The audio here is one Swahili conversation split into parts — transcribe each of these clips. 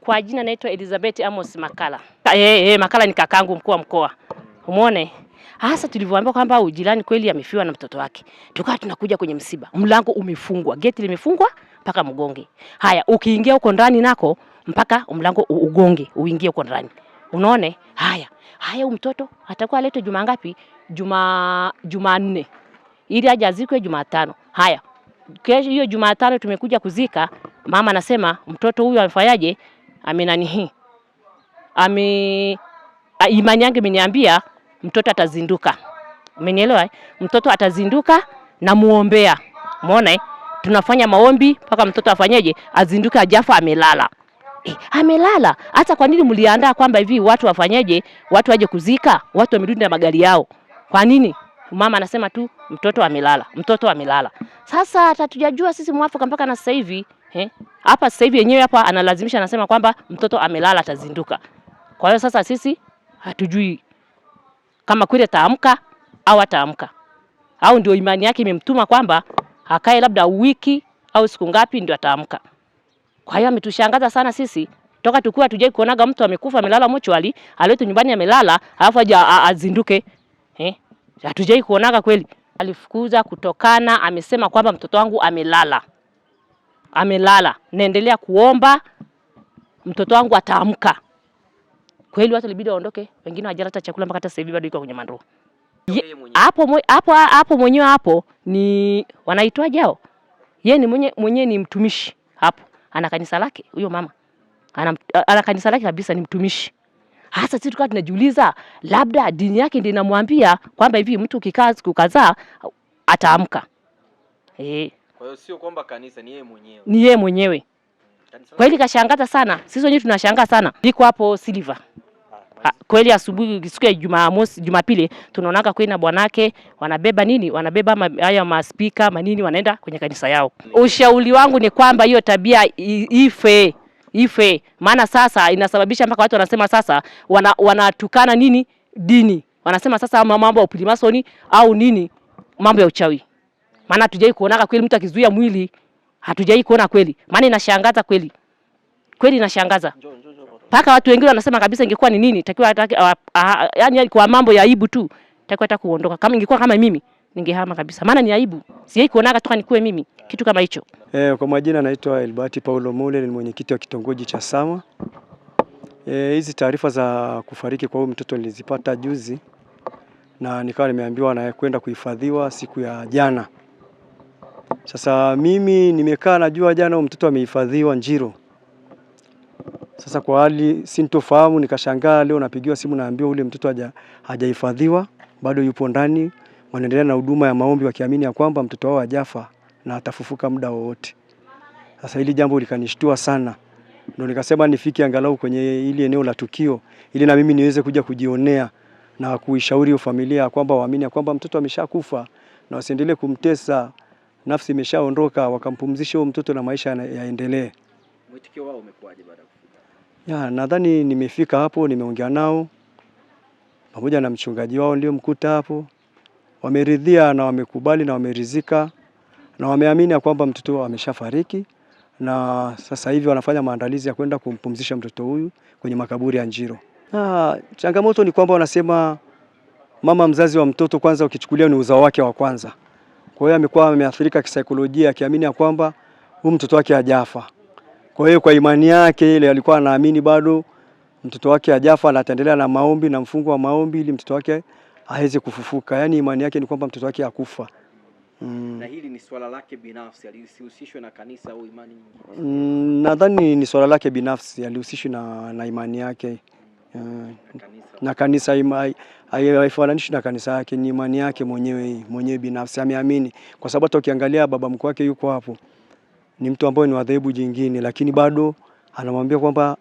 Kwa jina naitwa Elizabeth Amos Makala. Makala ni kakangu mkuu wa mkoa. Umeone? Hasa tulivyoambiwa kwamba ujirani kweli amefiwa na mtoto wake. Tukawa tunakuja kwenye msiba. Mlango umefungwa, geti limefungwa mpaka mgonge. Haya, ukiingia huko ndani nako mpaka mlango ugonge, uingie huko ndani. Unaone? Haya mtoto atakuwa aletwe juma ngapi? Jumanne. Ili aje azikwe Jumatano. Haya. Kesho hiyo Jumatano tumekuja kuzika, mama anasema mtoto huyu amefanyaje? Imani yangu imeniambia mtoto atazinduka. Umenielewa? Mtoto atazinduka na muombea. Umeona? Tunafanya maombi mpaka mtoto afanyaje? Azinduke, ajafa amelala. Amelala. Hata kwa nini mliandaa kwamba hivi watu wafanyaje? Watu waje kuzika, watu wamerudi na magari yao. Kwa nini? Mama anasema tu mtoto amelala. Mtoto amelala. Sasa hatujajua sisi mwafaka mpaka na sasa hivi. Hapa sasa hivi yenyewe hapa analazimisha, anasema kwamba mtoto amelala atazinduka. Kwa hiyo sasa sisi hatujui kama kweli ataamka au ataamka. Au ndio imani yake imemtuma kwamba akae labda wiki au siku ngapi ndio ataamka. Kwa hiyo ametushangaza sana sisi. Toka tukua hatujai kuonaga mtu amekufa amelala mochwali, aletwe nyumbani amelala, alafu aje azinduke. Hatujai kuonaga kweli. Alifukuza kutokana, amesema kwamba mtoto wangu amelala. Amelala. Naendelea kuomba mtoto wangu ataamka. Kweli watu libidi waondoke, wengine hawajaleta chakula mpaka sasa hivi bado yuko kwenye mandro. Hapo mwenyewe hapo ni wanaitwaje hao? Yeye ni mwenyewe ni mtumishi hapo. Ana kanisa lake huyo mama. Ana kanisa lake kabisa, ni mtumishi. Hasa sisi tukawa tunajiuliza labda dini yake ndio inamwambia kwamba hivi mtu ukikaa siku kadhaa ataamka. Kwa hiyo sio kwamba kanisa, ni yeye mwenyewe. Ni yeye mwenyewe. Kweli kashangaza sana. Sisi wenyewe tunashangaa sana. Niko hapo Silver. Kweli asubuhi siku ya Jumamosi, Jumapili tunaonaka kweli na bwanake wanabeba nini? Wanabeba haya maspika manini, wanaenda kwenye kanisa yao. Ushauri wangu ni kwamba hiyo tabia ife. Maana sasa inasababisha mpaka watu wanasema sasa wanatukana nini? Dini. Wanasema sasa mambo ya upilimasoni au nini? Mambo ya uchawi. Maana hatujai kuonaka kweli mtu akizuia mwili. Hatujai kuona kweli. Maana inashangaza kweli. Kweli inashangaza. Paka watu wengine wanasema kabisa ingekuwa ni nini? Takiwa yani kwa mambo ya aibu tu. Takiwa hata kuondoka. Kama ingekuwa kama mimi, ningehama kabisa. Maana ni aibu. Sijai kuonaka toka nikuwe mimi kitu kama hicho. Kwa majina naitwa Elbati Paulo Mule, ni mwenyekiti wa kitongoji cha Sama. Hizi taarifa za kufariki kwa huyu mtoto nilizipata juzi na nikawa nimeambiwa anakwenda kuhifadhiwa siku ya jana. Sasa mimi nimekaa najua jana mtoto amehifadhiwa Njiro. Sasa kwa hali sintofahamu nikashangaa leo napigiwa simu naambiwa ule mtoto hajahifadhiwa, bado yupo ndani, wanaendelea na huduma ya maombi wakiamini ya kwamba mtoto wao hajafa na atafufuka muda wowote. Sasa hili jambo likanishtua sana. Ndio nikasema nifike angalau kwenye ile eneo la tukio ili na mimi niweze kuja kujionea na kuishauri familia kwamba waamini kwamba mtoto ameshakufa na wasiendelee kumtesa, nafsi imeshaondoka, wakampumzisha huyo mtoto na maisha yaendelee. Mwitikio wao umekuaje baada ya kufika? Nadhani nimefika hapo, nimeongea nao pamoja na mchungaji wao ndio mkuta hapo. Wameridhia na wamekubali na wameridhika na wameamini kwamba mtoto ameshafariki na sasa hivi wanafanya maandalizi ya kwenda kumpumzisha mtoto huyu kwenye makaburi ya Njiro. Changamoto ni kwamba wanasema mama mzazi wa mtoto kwanza ukichukulia ni uzao wake wa kwanza. Kwa hiyo amekuwa ameathirika kisaikolojia akiamini kwamba huyu mtoto wake hajafa. Kwa hiyo kwa imani yake ile alikuwa anaamini bado mtoto wake hajafa na ataendelea na maombi na mfungo wa maombi ili mtoto wake aweze kufufuka. Yaani imani yake ni kwamba mtoto wake hakufa. Na hili ni swala lake binafsi, alihusishwe na kanisa au imani nyingine? Nadhani ni swala lake binafsi, alihusishwa na imani yake. Na kanisa haifananishi na kanisa yake, ni imani yake mwenyewe binafsi, ameamini. Kwa sababu hata ukiangalia baba mkuu wake yuko hapo, ni mtu ambaye ni wa dhehebu jingine, lakini bado anamwambia kwamba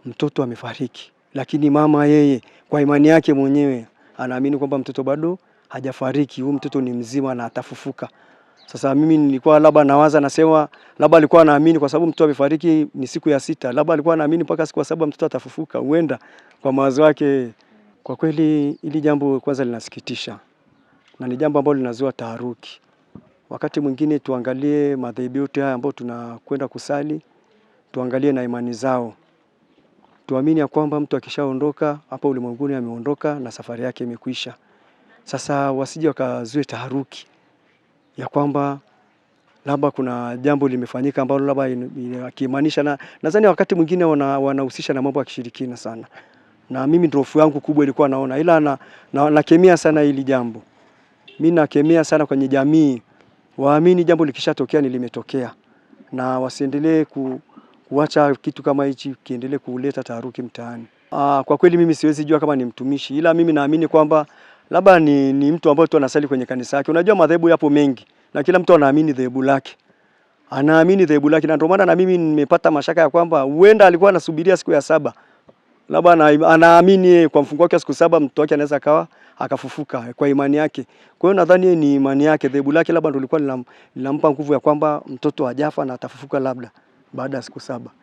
mtoto amefariki. Lakini mama yeye kwa imani yake mwenyewe anaamini kwamba mtoto bado hajafariki, huyu mtoto ni mzima na atafufuka. Sasa mimi nilikuwa labda nawaza nasema labda alikuwa anaamini kwa sababu mtoto amefariki ni siku ya 6, labda alikuwa anaamini mpaka siku ya 7 mtoto atafufuka, huenda kwa mawazo yake. Kwa kweli hili jambo kwanza linasikitisha na ni jambo ambalo linazua taharuki. Wakati mwingine tuangalie madhehebu yote haya ambao tunakwenda kusali, tuangalie na imani zao. tuamini ya kwamba mtu akishaondoka hapa ulimwenguni ameondoka na safari yake imekwisha. Sasa wasije wakazue taharuki ya kwamba labda kuna jambo limefanyika ambalo labda akimaanisha, na nadhani wakati mwingine wanahusisha na mambo ya kishirikina sana. Na mimi hofu yangu kubwa ilikuwa naona, ila nakemea sana hili jambo. Mimi nakemea sana kwenye jamii, waamini jambo likishatokea ni limetokea, na wasiendelee kuacha kitu kama hichi kiendelee kuleta taharuki mtaani. Kwa kweli mimi siwezi jua kama ni mtumishi, ila mimi naamini kwamba labda ni mtu ambaye tu anasali kwenye kanisa yake. Unajua madhehebu yapo mengi na kila mtu anaamini dhehebu lake. Anaamini dhehebu lake, na ndio maana na mimi nimepata mashaka ya kwamba huenda alikuwa anasubiria siku ya 7. Labda anaamini kwa mfungo wake siku 7 mtoto wake anaweza akawa akafufuka kwa imani yake. Kwa hiyo nadhani ni imani yake, dhehebu lake labda ndio lilikuwa linampa nguvu ya kwamba mtoto hajafa na atafufuka labda baada ya siku 7.